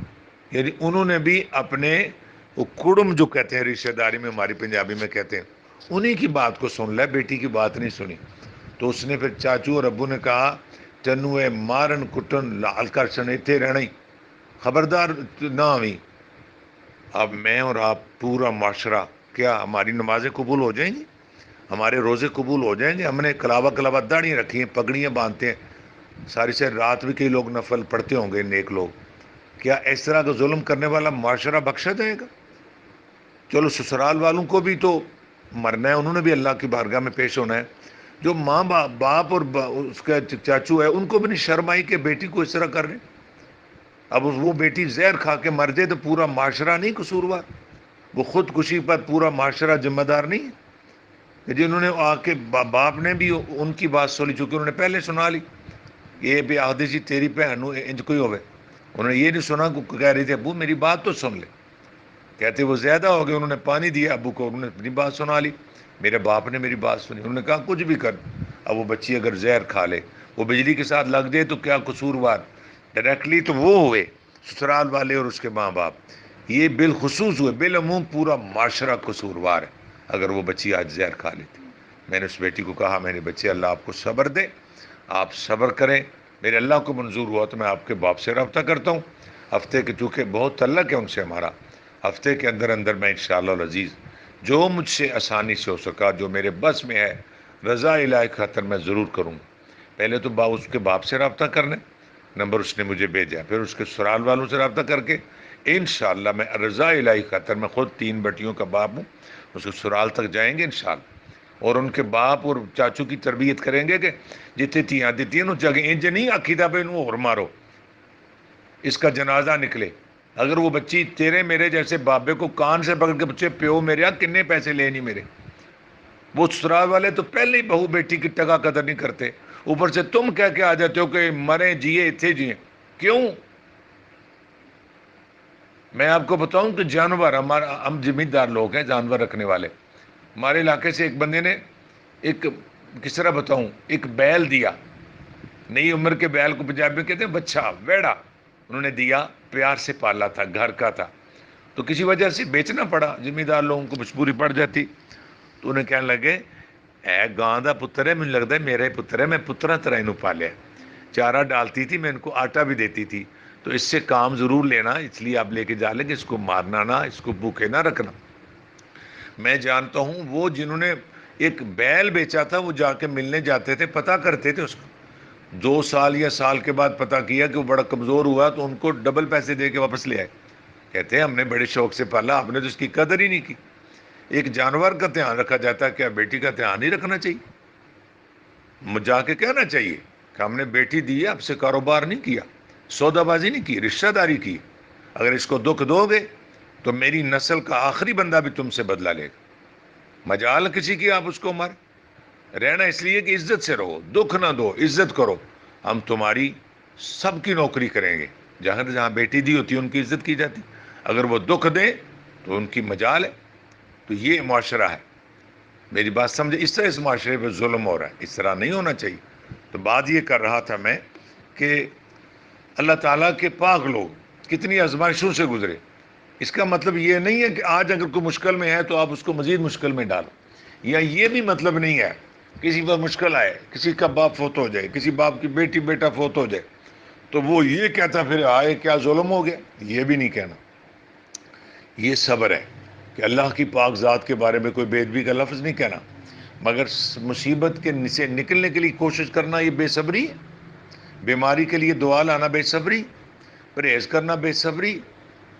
یعنی انہوں نے بھی اپنے وہ کڑم جو کہتے ہیں رشتہ داری میں، ہماری پنجابی میں کہتے ہیں، انہی کی بات کو سن لے، بیٹی کی بات نہیں سنی. تو اس نے پھر چاچو اور ابو نے کہا تینوں اے مارن کٹن لال کر سن اتنے رہنا ہی، خبردار نہ ہوئی. اب میں اور آپ پورا معاشرہ، کیا ہماری نمازیں قبول ہو جائیں گی؟ ہمارے روزے قبول ہو جائیں گے؟ ہم نے کلاوہ کلاوہ داڑیاں رکھی ہیں، پگڑیاں باندھتے ہیں، ساری سے رات بھی کئی لوگ نفل پڑھتے ہوں گے نیک لوگ. کیا اس طرح کا ظلم کرنے والا معاشرہ بخشا جائے گا؟ چلو سسرال والوں کو بھی تو مرنا ہے، انہوں نے بھی اللہ کی بارگاہ میں پیش ہونا ہے. جو ماں باپ اور اس کا چاچو ہے ان کو بھی نہیں شرم آئی کہ بیٹی کو اس طرح کر رہے. اب وہ بیٹی زہر کھا کے مر جائے تو پورا معاشرہ نہیں قصوروار؟ وہ خودکشی پر پورا معاشرہ ذمہ دار نہیں ہے؟ کہ جنہوں نے آ کے باپ نے بھی ان کی بات سنی، چونکہ انہوں نے پہلے سنا لی، یہ بھی آدھی جی تیری بہن انج کوئی ہوئے. انہوں نے یہ نہیں سنا کہ کہہ رہی تھی ابو میری بات تو سن لے. کہتے وہ زیادہ ہو گئے، انہوں نے پانی دیا ابو کو، انہوں نے اپنی بات سنا لی. میرے باپ نے میری بات سنی، انہوں نے کہا کچھ بھی کر. اب وہ بچی اگر زہر کھا لے، وہ بجلی کے ساتھ لگ جائے تو کیا قصوروار؟ ڈائریکٹلی تو وہ ہوئے سسرال والے اور اس کے ماں باپ، یہ بالخصوص ہوئے، بالعموم پورا معاشرہ قصوروار ہے اگر وہ بچی آج زہر کھا لیتی. میں نے اس بیٹی کو کہا میرے بچے اللہ آپ کو صبر دے، آپ صبر کریں، میرے اللہ کو منظور ہوا تو میں آپ کے باپ سے رابطہ کرتا ہوں ہفتے کے، چونکہ بہت تعلق ہے ان سے ہمارا. ہفتے کے اندر اندر میں انشاءاللہ العزیز جو مجھ سے آسانی سے ہو سکا، جو میرے بس میں ہے، رضا الہی خاطر میں ضرور کروں گا. پہلے تو اس کے باپ سے رابطہ کرنے، نمبر اس نے مجھے بھیجا، پھر اس کے سسرال والوں سے رابطہ کر کے انشاءاللہ میں رضا الہی خاطر، میں خود 3 بیٹیوں کا باپ ہوں، اس کے سسرال تک جائیں گے انشاءاللہ، اور ان کے باپ اور چاچو کی تربیت کریں گے کہ جتنے تیاں دیتی ہیں اس جگہ انج نہیں آکھی تھا بھائی انہوں اور مارو، اس کا جنازہ نکلے. اگر وہ بچی تیرے میرے جیسے بابے کو کان سے پکڑ کے بچے پیو میرے یار کنے پیسے لے نہیں میرے، وہ سسرال والے تو پہلے ہی بہو بیٹی کی ٹکا قدر نہیں کرتے، اوپر سے تم کہہ کے آ جاتے ہو کہ مرے جیے اتھے جیے، کیوں؟ میں آپ کو بتاؤں کہ جانور ہم زمیندار لوگ ہیں، جانور رکھنے والے، ہمارے علاقے سے ایک بندے نے ایک، کس طرح بتاؤں، ایک بیل دیا، نئی عمر کے بیل کو پنجابی میں کہتے ہیں بچہ، ویڑا، انہوں نے دیا، پیار سے پالا تھا، گھر کا تھا، تو کسی وجہ سے بیچنا پڑا، زمیندار لوگوں کو مجبوری پڑ جاتی، تو انہیں کہنے لگے اے گاں دا پتر ہے، مجھے لگتا ہے میرا ہی پتر ہے، میں پترا طرح انہوں پالیا، چارہ ڈالتی تھی، میں ان کو آٹا بھی دیتی تھی، تو اس سے کام ضرور لینا، اس لیے آپ لے کے جا لیں گے، اس کو مارنا نہ، اس کو بھوکے نہ رکھنا۔ میں جانتا ہوں وہ جنہوں نے ایک بیل بیچا تھا، وہ جا کے ملنے جاتے تھے، پتہ کرتے تھے اس کو، 2 سال یا سال کے بعد پتہ کیا کہ وہ بڑا کمزور ہوا، تو ان کو ڈبل پیسے دے کے واپس لے آئے، کہتے ہیں ہم نے بڑے شوق سے پالا، آپ نے تو اس کی قدر ہی نہیں کی۔ ایک جانور کا دھیان رکھا جاتا ہے، کیا بیٹی کا دھیان نہیں رکھنا چاہیے؟ جا کے کہنا چاہیے کہ ہم نے بیٹی دی ہے، آپ سے کاروبار نہیں کیا، سودا بازی نہیں کی، رشتہ داری کی، اگر اس کو دکھ دو گے تو میری نسل کا آخری بندہ بھی تم سے بدلہ لے گا، مجال کسی کی آپ اس کو مار رہنا، اس لیے کہ عزت سے رہو، دکھ نہ دو، عزت کرو، ہم تمہاری سب کی نوکری کریں گے، جہاں جہاں بیٹی دی ہوتی ہے ان کی عزت کی جاتی، اگر وہ دکھ دیں تو ان کی مجال ہے، تو یہ معاشرہ ہے، میری بات سمجھے، اس طرح اس معاشرے پہ ظلم ہو رہا ہے، اس طرح نہیں ہونا چاہیے۔ تو بات یہ کر رہا تھا میں کہ اللہ تعالیٰ کے پاک لوگ کتنی آزمائشوں سے گزرے، اس کا مطلب یہ نہیں ہے کہ آج اگر کوئی مشکل میں ہے تو آپ اس کو مزید مشکل میں ڈالو، یا یہ بھی مطلب نہیں ہے کسی پر مشکل آئے، کسی کا باپ فوت ہو جائے، کسی باپ کی بیٹی بیٹا فوت ہو جائے تو وہ یہ کہتا پھر آئے کیا ظلم ہو گیا، یہ بھی نہیں کہنا، یہ صبر ہے کہ اللہ کی پاک ذات کے بارے میں کوئی بے ادبی کا لفظ نہیں کہنا، مگر مصیبت کے سے نکلنے کے لیے کوشش کرنا یہ بے صبری ہے، بیماری کے لیے دعا لانا بے صبری، پرہیز کرنا بے صبری،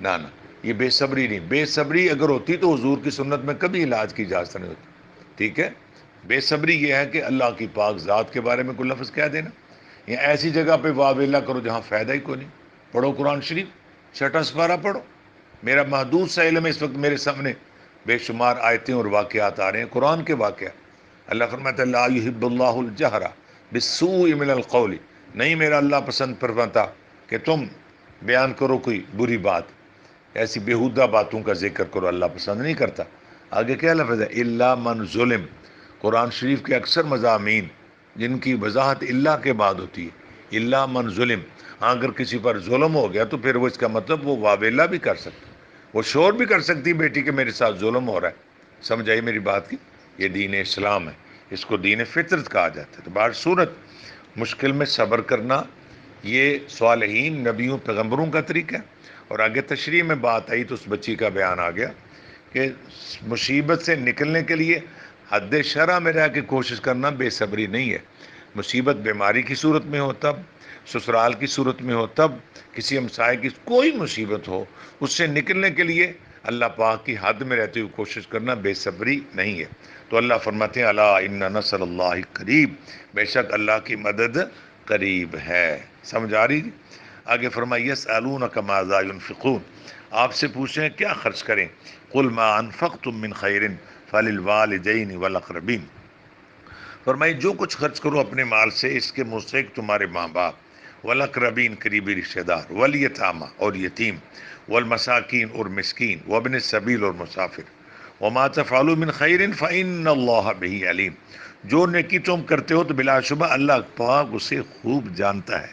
نہ یہ بے صبری نہیں، بے صبری اگر ہوتی تو حضور کی سنت میں کبھی علاج کی اجازت نہیں ہوتی، ٹھیک ہے؟ بے صبری یہ ہے کہ اللہ کی پاک ذات کے بارے میں کوئی لفظ کہہ دینا، یا ایسی جگہ پہ واہ ویلا کرو جہاں فائدہ ہی کوئی نہیں، پڑھو قرآن شریف، چھٹا سپارہ پڑھو، میرا محدود سا علم ہے، اس وقت میرے سامنے بے شمار آیتیں اور واقعات آ رہے ہیں، قرآن کے واقعات، اللہ فرماتا ہے لا یحب اللہ الجہر بالسوء من القول، نہیں میرا اللہ پسند فرماتا کہ تم بیان کرو کوئی بری بات، ایسی بیہودہ باتوں کا ذکر کرو، اللہ پسند نہیں کرتا۔ آگے کیا لفظ ہے؟ الا من ظلم، قرآن شریف کے اکثر مضامین جن کی وضاحت اللہ کے بعد ہوتی ہے، الا من ظلم، ہاں اگر کسی پر ظلم ہو گیا تو پھر وہ اس کا مطلب وہ واویلا بھی کر سکتا، وہ شور بھی کر سکتی بیٹی کہ میرے ساتھ ظلم ہو رہا ہے، سمجھ آئی میری بات کی؟ یہ دین اسلام ہے، اس کو دین فطرت کہا جاتا ہے۔ تو بہر صورت مشکل میں صبر کرنا یہ صالحین نبیوں پیغمبروں کا طریقہ ہے، اور آگے تشریح میں بات آئی تو اس بچی کا بیان آ گیا کہ مصیبت سے نکلنے کے لیے حد شرع میں رہ کے کوشش کرنا بے صبری نہیں ہے، مصیبت بیماری کی صورت میں ہو تب، سسرال کی صورت میں ہو تب، کسی ہمسائے کی کوئی مصیبت ہو اس سے نکلنے کے لیے اللہ پاک کی حد میں رہتے ہوئے کوشش کرنا بے صبری نہیں ہے۔ تو اللہ فرماتے ہیں الا ان نصر اللہ قریب، بے شک اللہ کی مدد قریب ہے، سمجھ آ رہی؟ آگے فرمائیے یسألونک ماذا ينفقون، آپ سے پوچھیں کیا خرچ کریں، قل ما انفقتم من خیر فللوالدین والاقربین، فرمائی جو کچھ خرچ کرو اپنے مال سے اس کے مستحق تمہارے ماں باپ، والاقربین قریبی رشتہ دار، والیتامى اور یتیم، والمساکین اور مسکین، وابن السبیل اور مسافر، وما تفعلوا من خیر فإن اللہ بہ علیم، جو نیکی تم کرتے ہو تو بلا شبہ اللہ پاک اسے خوب جانتا ہے،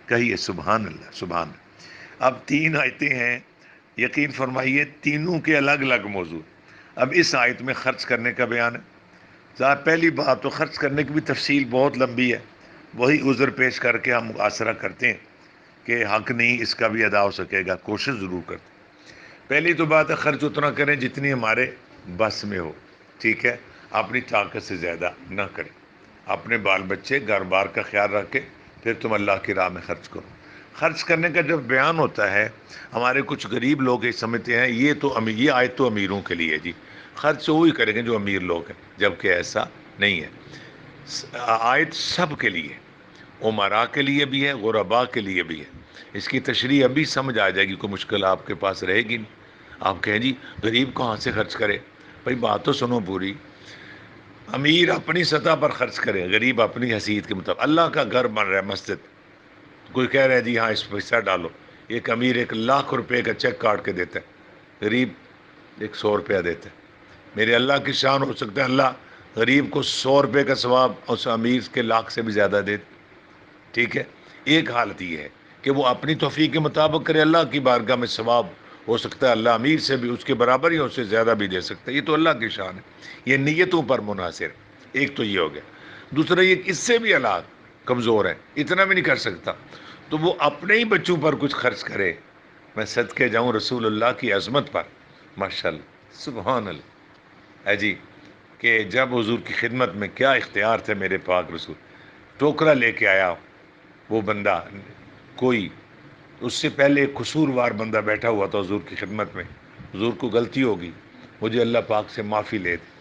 کہیے سبحان اللہ سبحان اللہ۔ اب 3 آیتیں ہیں، یقین فرمائیے تینوں کے الگ الگ موضوع، اب اس آیت میں خرچ کرنے کا بیان ہے۔ پہلی بات تو خرچ کرنے کی بھی تفصیل بہت لمبی ہے، وہی عذر پیش کر کے ہم مقاصرہ کرتے ہیں کہ حق نہیں اس کا بھی ادا ہو سکے گا، کوشش ضرور کرتے ہیں۔ پہلی تو بات ہے خرچ اتنا کریں جتنی ہمارے بس میں ہو، ٹھیک ہے، اپنی طاقت سے زیادہ نہ کریں، اپنے بال بچے گھر بار کا خیال رکھ کے پھر تم اللہ کی راہ میں خرچ کرو۔ خرچ کرنے کا جب بیان ہوتا ہے، ہمارے کچھ غریب لوگ یہ سمجھتے ہیں یہ آیت تو امیروں کے لیے ہے جی، خرچ وہی کریں گے جو امیر لوگ ہیں، جبکہ ایسا نہیں ہے، آیت سب کے لیے، عمراء کے لیے بھی ہے، غرباء کے لیے بھی ہے۔ اس کی تشریح ابھی سمجھ آ جائے گی، کوئی مشکل آپ کے پاس رہے گی نہیں۔ آپ کہیں جی غریب کہاں سے خرچ کرے؟ بھائی بات تو سنو پوری۔ امیر اپنی سطح پر خرچ کرے، غریب اپنی حیثیت کے مطابق۔ اللہ کا گھر بن رہا ہے، مسجد، کوئی کہہ رہا ہے جی ہاں اس پہ پیسہ ڈالو، ایک امیر 1,00,000 روپے کا چیک کاٹ کے دیتا ہے، غریب 100 روپیہ دیتا ہے۔ میرے اللہ کی شان ہو سکتا ہے اللہ غریب کو 100 روپے کا ثواب اس امیر کے 1,00,000 سے بھی زیادہ دے۔ ٹھیک ہے، ایک حالت یہ ہے کہ وہ اپنی توفیق کے مطابق کرے، اللہ کی بارگاہ میں ثواب ہو سکتا ہے اللہ امیر سے بھی اس کے برابر یا اس سے زیادہ بھی دے سکتا ہے، یہ تو اللہ کی شان ہے، یہ نیتوں پر منحصر ہے۔ ایک تو یہ ہو گیا، دوسرا یہ کہ اس سے بھی اللہ کمزور ہے، اتنا بھی نہیں کر سکتا، تو وہ اپنے ہی بچوں پر کچھ خرچ کرے۔ میں صدقے جاؤں رسول اللہ کی عظمت پر، ماشاء اللہ، سبحان اللہ، ہے جی، کہ جب حضور کی خدمت میں کیا اختیار تھے میرے پاک رسول، ٹوکرا لے کے آیا وہ بندہ، کوئی اس سے پہلے ایک قصوروار بندہ بیٹھا ہوا تھا حضور کی خدمت میں، حضور کو غلطی ہوگی، مجھے اللہ پاک سے معافی لے دے۔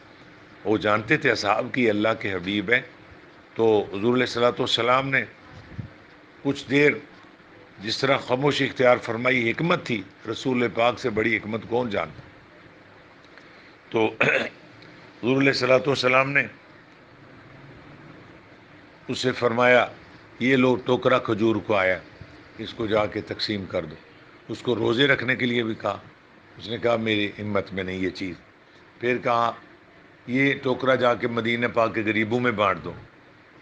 وہ جانتے تھے اصحاب کی اللہ کے حبیب ہیں، تو حضور علیہ الصلوۃ والسلام نے کچھ دیر جس طرح خاموشی اختیار فرمائی، حکمت تھی، رسول پاک سے بڑی حکمت کون جانتا۔ تو حضور علیہ الصلوۃ والسلام نے اسے فرمایا یہ لو ٹوکرا کھجور کو آیا، اس کو جا کے تقسیم کر دو۔ اس کو روزے رکھنے کے لیے بھی کہا، اس نے کہا میری ہمت میں نہیں یہ چیز۔ پھر کہا یہ ٹوکرا جا کے مدینہ پاک کے غریبوں میں بانٹ دو۔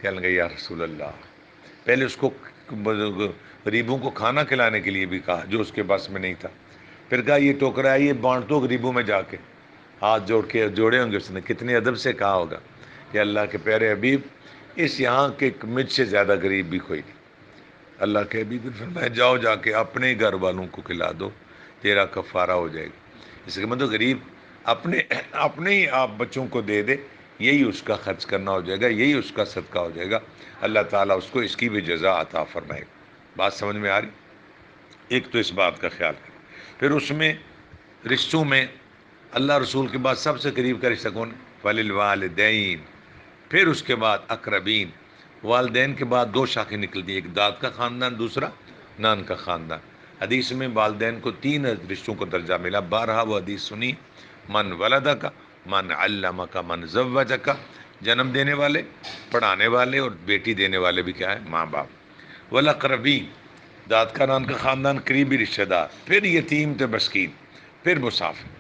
کہنے لگے یا رسول اللہ، پہلے اس کو غریبوں کو کھانا کھلانے کے لیے بھی کہا جو اس کے بس میں نہیں تھا، پھر کہا یہ ٹوکرا ہے یہ بانٹ دو غریبوں میں جا کے۔ ہاتھ جوڑ کے جوڑے ہوں گے اس نے، کتنے ادب سے کہا ہوگا کہ اللہ کے پیارے حبیب اس یہاں کے مجھ سے زیادہ غریب بھی کوئی نہیں۔ اللہ کے حبیب نے فرمایا جاؤ جا کے اپنے گھر والوں کو کھلا دو، تیرا کفارہ ہو جائے گا۔ اس کے مطلب غریب اپنے ہی آپ بچوں کو دے دے، یہی اس کا خرچ کرنا ہو جائے گا، یہی اس کا صدقہ ہو جائے گا، اللہ تعالیٰ اس کو اس کی بھی جزا عطا فرمائے گا۔ بات سمجھ میں آ رہی؟ ایک تو اس بات کا خیال کریں۔ پھر اس میں رشتوں میں اللہ رسول کے بعد سب سے قریب کا رشتہ کون ہے؟ وَلِلْوَالِدَيْنِ، پھر اس کے بعد اقربین۔ والدین کے بعد دو شاخیں نکلتی ہیں، ایک داد کا خاندان، دوسرا نان کا خاندان۔ حدیث میں والدین کو 3 رشتوں کو درجہ ملا، بارہا وہ حدیث سنی، من ولدہ کا، من علمہ کا، من زوجہ کا، جنم دینے والے، پڑھانے والے، اور بیٹی دینے والے بھی کیا ہے؟ ماں باپ۔ والاقربین، داد کا نان کا خاندان، قریبی رشتہ دار، پھر یتیم تے مسکین، پھر مسافر۔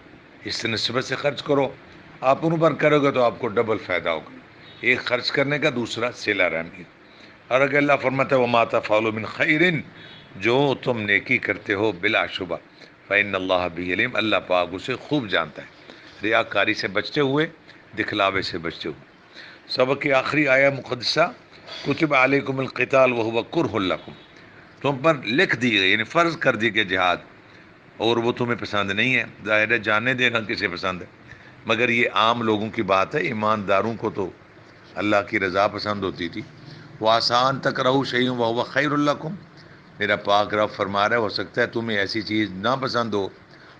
اس نسبت سے خرچ کرو، آپ ان پر کرو گے تو آپ کو ڈبل فائدہ ہوگا، ایک خرچ کرنے کا، دوسرا صلہ رحمی۔ اور اگر اللہ فرماتا ہے وَمَا تَفْعَلُوا مِنْ خَيْرٍ، جو تم نیکی کرتے ہو بلا شبہ، فَإِنَّ اللَّهَ بِهِ عَلِيمٌ، اللہ پاک اسے خوب جانتا ہے۔ ریاکاری سے بچتے ہوئے، دکھلاوے سے بچتے ہوئے۔ سبق کی آخری آیہ مقدسہ، کتب علیکم القتال وہو کرہ لکم، تم پر لکھ دی گئی، یعنی فرض کر دی کہ جہاد، اور وہ تمہیں پسند نہیں ہے، ظاہر ہے جانے دینا کسے پسند ہے، مگر یہ عام لوگوں کی بات ہے، ایمانداروں کو تو اللہ کی رضا پسند ہوتی تھی۔ وہ آسان تک رہو شیئں وہو خیر لکم، میرا پاک رب فرما رہا ہے ہو سکتا ہے تمہیں ایسی چیز نہ پسند ہو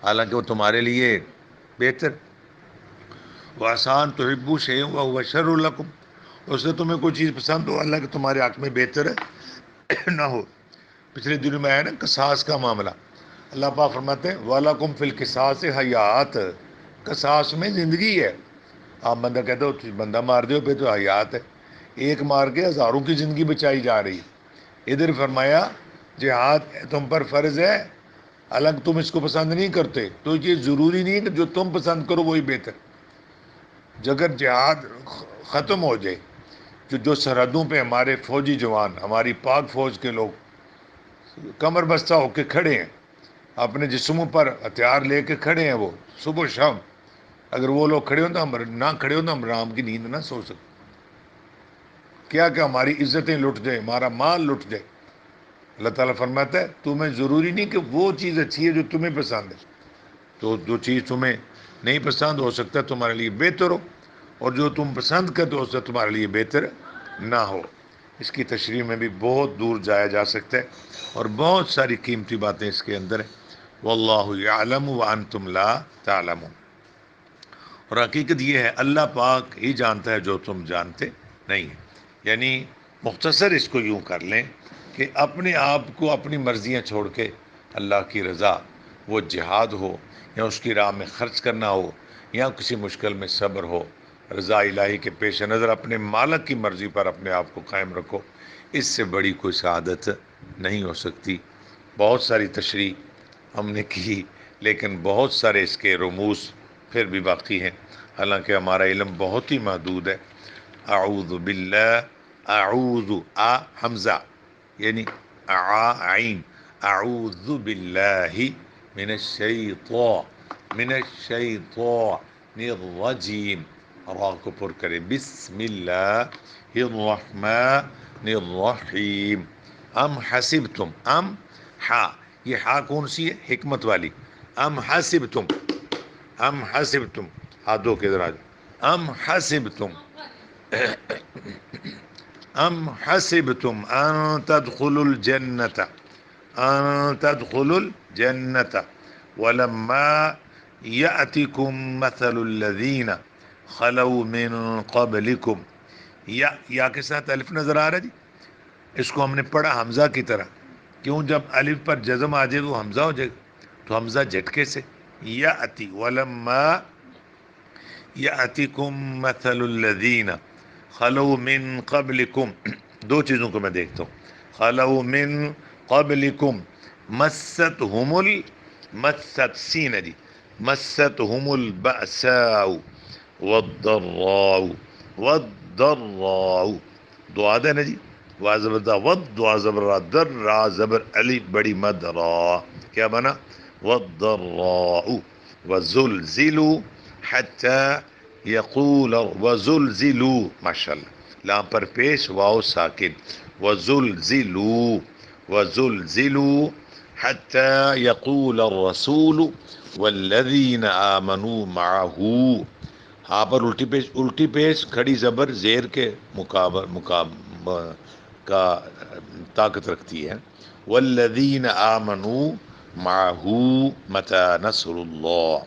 حالانکہ وہ تمہارے لیے بہتر۔ وہ آسان تحبوا شیئں وہو شر لکم، اس سے تمہیں کوئی چیز پسند ہو اللہ کہ تمہارے حق میں بہتر ہے نہ ہو۔ پچھلے دنوں میں آیا نا قصاص کا معاملہ، اللہ پاک فرماتے ہیں وَلَكُمْ فِي الْقِصَاصِ حیات، قصاص میں زندگی ہے۔ آپ بندہ کہتے ہو بندہ مار دے پہ تو حیات ہے، ایک مار کے ہزاروں کی زندگی بچائی جا رہی ہے۔ ادھر فرمایا جہاد تم پر فرض ہے، الگ تم اس کو پسند نہیں کرتے تو یہ ضروری نہیں ہے کہ جو تم پسند کرو وہی بہتر۔ اگر جہاد ختم ہو جائے، جو سرحدوں پہ ہمارے فوجی جوان، ہماری پاک فوج کے لوگ کمر بستہ ہو کے کھڑے ہیں، اپنے جسموں پر ہتھیار لے کے کھڑے ہیں، وہ صبح و شام، اگر وہ لوگ کھڑے ہوں تو ہم نہ کھڑے ہوں تو ہم رام کی نیند نہ سو سکتے، کیا کہ ہماری عزتیں لٹ جائیں، ہمارا مال لٹ جائے۔ اللہ تعالیٰ فرماتا ہے تمہیں ضروری نہیں کہ وہ چیز اچھی ہے جو تمہیں پسند ہے، تو جو چیز تمہیں نہیں پسند ہو سکتا ہے تمہارے لیے بہتر ہو، اور جو تم پسند کرتے ہو سکتا تمہارے لیے بہتر نہ ہو۔ اس کی تشریح میں بھی بہت دور جایا جا سکتا ہے، اور بہت ساری قیمتی باتیں اس کے اندر ہیں۔ واللہ یعلم وانتم لا تعلمون، اور حقیقت یہ ہے اللہ پاک ہی جانتا ہے جو تم جانتے نہیں ہیں، یعنی مختصر اس کو یوں کر لیں کہ اپنے آپ کو اپنی مرضیاں چھوڑ کے اللہ کی رضا، وہ جہاد ہو یا اس کی راہ میں خرچ کرنا ہو یا کسی مشکل میں صبر ہو، رضا الہی کے پیش نظر اپنے مالک کی مرضی پر اپنے آپ کو قائم رکھو، اس سے بڑی کوئی سعادت نہیں ہو سکتی۔ بہت ساری تشریح ہم نے کی، لیکن بہت سارے اس کے رموز پھر بھی باقی ہیں، حالانکہ ہمارا علم بہت ہی محدود ہے۔ اعوذ باللہ، اعوذ حمزہ یعنی عین، اعوذ باللہ من الشیطان الرجیم، را کو پر کرے، بسم اللہ الرحمن الرحیم۔ ام حسبتم، ام ہا، یہ ہا کون سی ہے؟ حکمت والی۔ ام حسبتم، ام حسبتم، ہاتھوں کے ذرا، ام حسبتم، ام حسبتم ان تدخلوا الجنة، ان تدخلوا الجنة ولما يأتكم مثل الذين خلوا من قبلكم، یا کے ساتھ الف نظر آ رہا جی؟ اس کو ہم نے پڑھا حمزہ کی طرح، کیوں؟ جب الف پر جزم آ جائے تو حمزہ ہو جائے گا، تو حمزہ جھٹکے سے یاتی، ولما یاتکم مثل الذین خلو من قبلکم، دو چیزوں کو میں دیکھتا ہوں، خلو من قبلکم، مستہم مست سین ہے جی، مستہم البأساء والضراء، والضراء، دعا ہے نا جی، وا زبر دا، ود دعا زبر را، در را زبر علی بڑی مد را، کیا بنا؟ والضراء، وزلزلوا حتی یقول، وزلزلوا، ماشاءاللہ، لام پر پیش، واو ساکن، وزلزلوا، وزلزلوا حتی یقول الرسول والذین آمنوا معه، ہاں پر الٹی پیش کھڑی زبر زیر کے کا طاقت رکھتی ہے، والذین آمنوا معه متی نصر اللہ،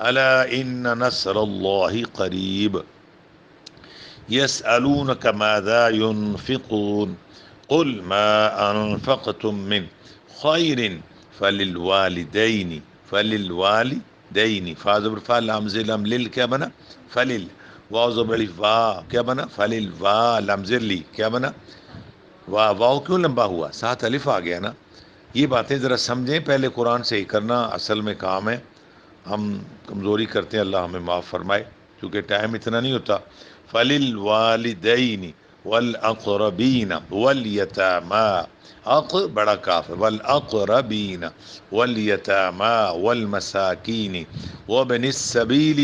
الا ان نصر اللہ قریب، یسألونک ماذا ينفقون قل ما انفقتم من خیر فللوالدین، فا زبر فا، لام زیر لام لل، کیا بنا؟ فلل، واو زبر الف وا، کیا بنا؟ فللوا، لام زیر لی، کیا بنا؟ واو کیوں لمبا ہوا؟ ساتھ الف آ گیا نا۔ یہ باتیں ذرا سمجھیں، پہلے قرآن سے ہی کرنا اصل میں کام ہے، ہم کمزوری کرتے ہیں، اللہ ہمیں معاف فرمائے، کیونکہ ٹائم اتنا نہیں ہوتا۔ فللوالدین والاقربین والیتاما، اق بڑا کاف ہے، والاقربین والیتاما والمساکین وابن السبیل،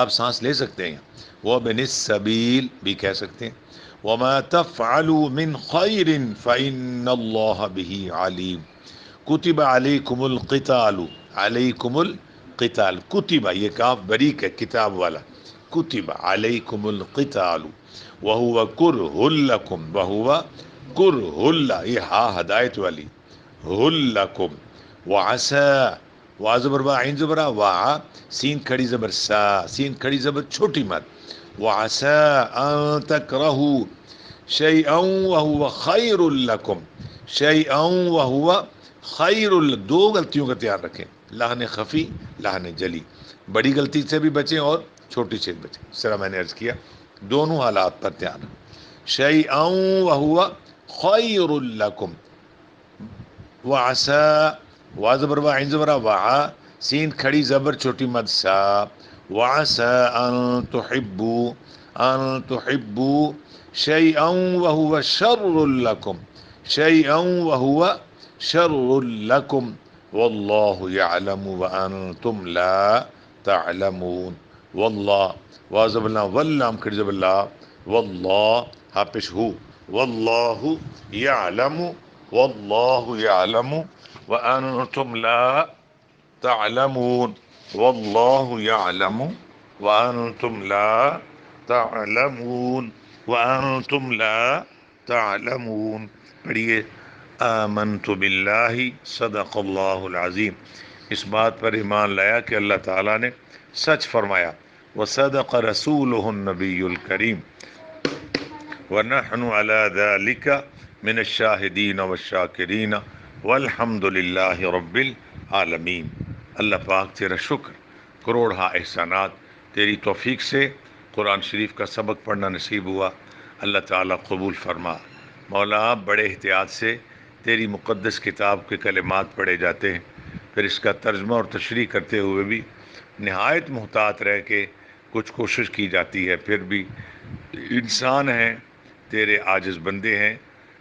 آپ سانس لے سکتے ہیں، وابن السبیل بھی کہہ سکتے ہیں، وما تفعلوا من خیر فإن اللہ به علیم، کتب علیکم القتال، علیکم القتال، کتب، یہ کاف بریک ہے کتاب والا، کتب علیکم القتال وہو کرہ لکم، وہو کرہ، یہ ہا ہدایت والی، لکم، وعسا، وا زبر وا، عین زبر وا، سین کھڑی زبر سا، سین کھڑی زبر چھوٹی مد، وعسا ان تکرہوا شیئا وہو خیر لکم، شیئا وہو خیر، دو غلطیوں کا دھیان رکھیں، لحن خفی، لحن جلی، بڑی غلطی سے بھی بچیں اور چھوٹی سے بھی بچیں، اس طرح میں نے عرض کیا، دونوں حالات پر دھیان رکھیں، شیئا وہو خیر لکم، وعسا، وا زبر وا، عین زبر وا، سین کھڑی زبر چھوٹی مد سا، وعسا ان تحبوا، ان تحبوا شیئا وہو شر لکم، شیئا وہو شر لکم واللہ یعلم وانتم لا تعلمون، واللہ، وا زبر لا، واللام کھڑی زبر لا، واللہ، ہا پیش ہو، واللہ یعلم، واللہ یعلم وانتم لا تعلمون، واللہ یعلم وانتم لا تعلمون، وانتم لا تعلمون، پڑھیے، آمنت باللہ، صدق اللہ العظیم، اس بات پر ایمان لایا کہ اللہ تعالیٰ نے سچ فرمایا، وصدق رسولہ النبی الکریم، ونحن على ذلك من الشاہدین والشاکرین والحمد للہ رب العالمین۔ اللہ پاک تیرا شکر، کروڑہا احسانات، تیری توفیق سے قرآن شریف کا سبق پڑھنا نصیب ہوا، اللہ تعالیٰ قبول فرما۔ مولا بڑے احتیاط سے تیری مقدس کتاب کے کلمات پڑھے جاتے ہیں، پھر اس کا ترجمہ اور تشریح کرتے ہوئے بھی نہایت محتاط رہ کے کچھ کوشش کی جاتی ہے، پھر بھی انسان ہیں، تیرے عاجز بندے ہیں،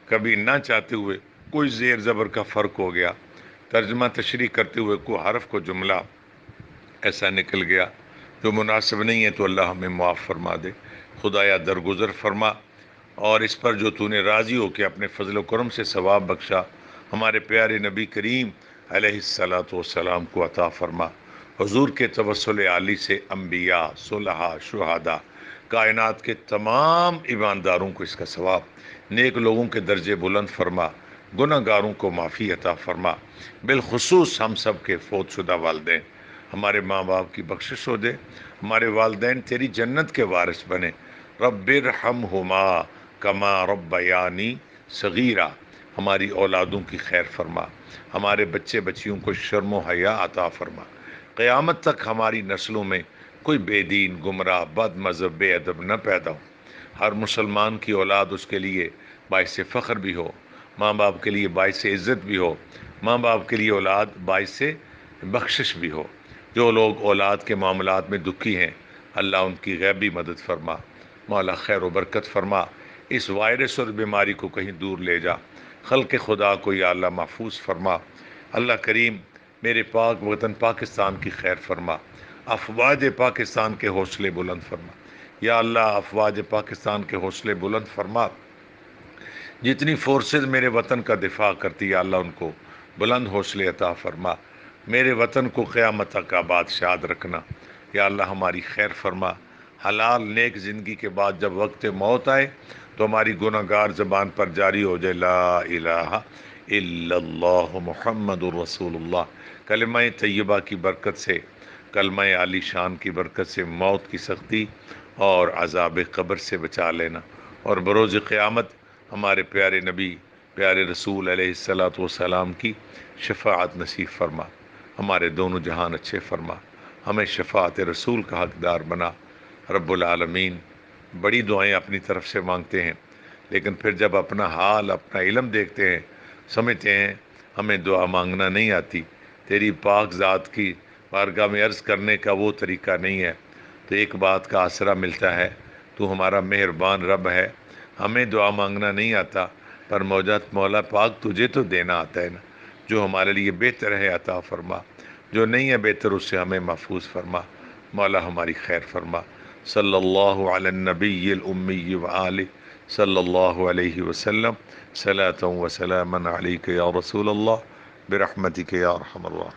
کبھی نہ چاہتے ہوئے کوئی زیر زبر کا فرق ہو گیا، ترجمہ تشریح کرتے ہوئے کوئی حرف کو جملہ ایسا نکل گیا جو مناسب نہیں ہے، تو اللہ ہمیں معاف فرما دے، خدایا درگزر فرما، اور اس پر جو تو نے راضی ہو کے اپنے فضل و کرم سے ثواب بخشا، ہمارے پیارے نبی کریم علیہ الصلاۃ والسلام کو عطا فرما۔ حضور کے توسل عالی سے انبیاء، صلحاء، شہداء، کائنات کے تمام ایمانداروں کو اس کا ثواب، نیک لوگوں کے درجے بلند فرما، گناہ گاروں کو معافی عطا فرما، بالخصوص ہم سب کے فوت شدہ والدین، ہمارے ماں باپ کی بخشش ہو دے، ہمارے والدین تیری جنت کے وارث بنے، رب ارحمہما کما ربیانی صغیرا، ہماری اولادوں کی خیر فرما، ہمارے بچے بچیوں کو شرم و حیا عطا فرما، قیامت تک ہماری نسلوں میں کوئی بے دین، گمراہ، بد مذہب، بے ادب نہ پیدا ہو، ہر مسلمان کی اولاد اس کے لیے باعث فخر بھی ہو، ماں باپ کے لیے باعث عزت بھی ہو، ماں باپ کے لیے اولاد باعث بخشش بھی ہو۔ جو لوگ اولاد کے معاملات میں دکھی ہیں، اللہ ان کی غیبی مدد فرما، مولا خیر و برکت فرما، اس وائرس اور بیماری کو کہیں دور لے جا، خلق خدا کو یا اللہ محفوظ فرما۔ اللہ کریم میرے پاک وطن پاکستان کی خیر فرما، افواج پاکستان کے حوصلے بلند فرما، یا اللہ افواج پاکستان کے حوصلے بلند فرما، جتنی فورسز میرے وطن کا دفاع کرتی ہے اللہ ان کو بلند حوصلے عطا فرما، میرے وطن کو قیامت تک آباد شاد رکھنا، یا اللہ ہماری خیر فرما، حلال نیک زندگی کے بعد جب وقت موت آئے تو ہماری گناہ گار زبان پر جاری ہو جائے لا الہ الا اللہ محمد الرسول اللہ، کلمہ طیبہ کی برکت سے، کلمہ عالی شان کی برکت سے موت کی سختی اور عذاب قبر سے بچا لینا، اور بروز قیامت ہمارے پیارے نبی، پیارے رسول علیہ الصلاۃ والسلام کی شفاعت نصیب فرما، ہمارے دونوں جہان اچھے فرما، ہمیں شفاعت رسول کا حقدار بنا۔ رب العالمین بڑی دعائیں اپنی طرف سے مانگتے ہیں، لیکن پھر جب اپنا حال، اپنا علم دیکھتے ہیں، سمجھتے ہیں ہمیں دعا مانگنا نہیں آتی، تیری پاک ذات کی بارگاہ میں عرض کرنے کا وہ طریقہ نہیں ہے، تو ایک بات کا آسرا ملتا ہے، تو ہمارا مہربان رب ہے، ہمیں دعا مانگنا نہیں آتا، پر مولا پاک تجھے تو دینا آتا ہے نا، جو ہمارے لیے بہتر ہے عطا فرما، جو نہیں ہے بہتر اس سے ہمیں محفوظ فرما، مولا ہماری خیر فرما۔ صلی اللہ علی النبی الامی وآلہ صلی اللہ علیہ وسلم، صلاۃ و سلاما علیک یا رسول اللہ برحمتک یا ارحم الراحمین۔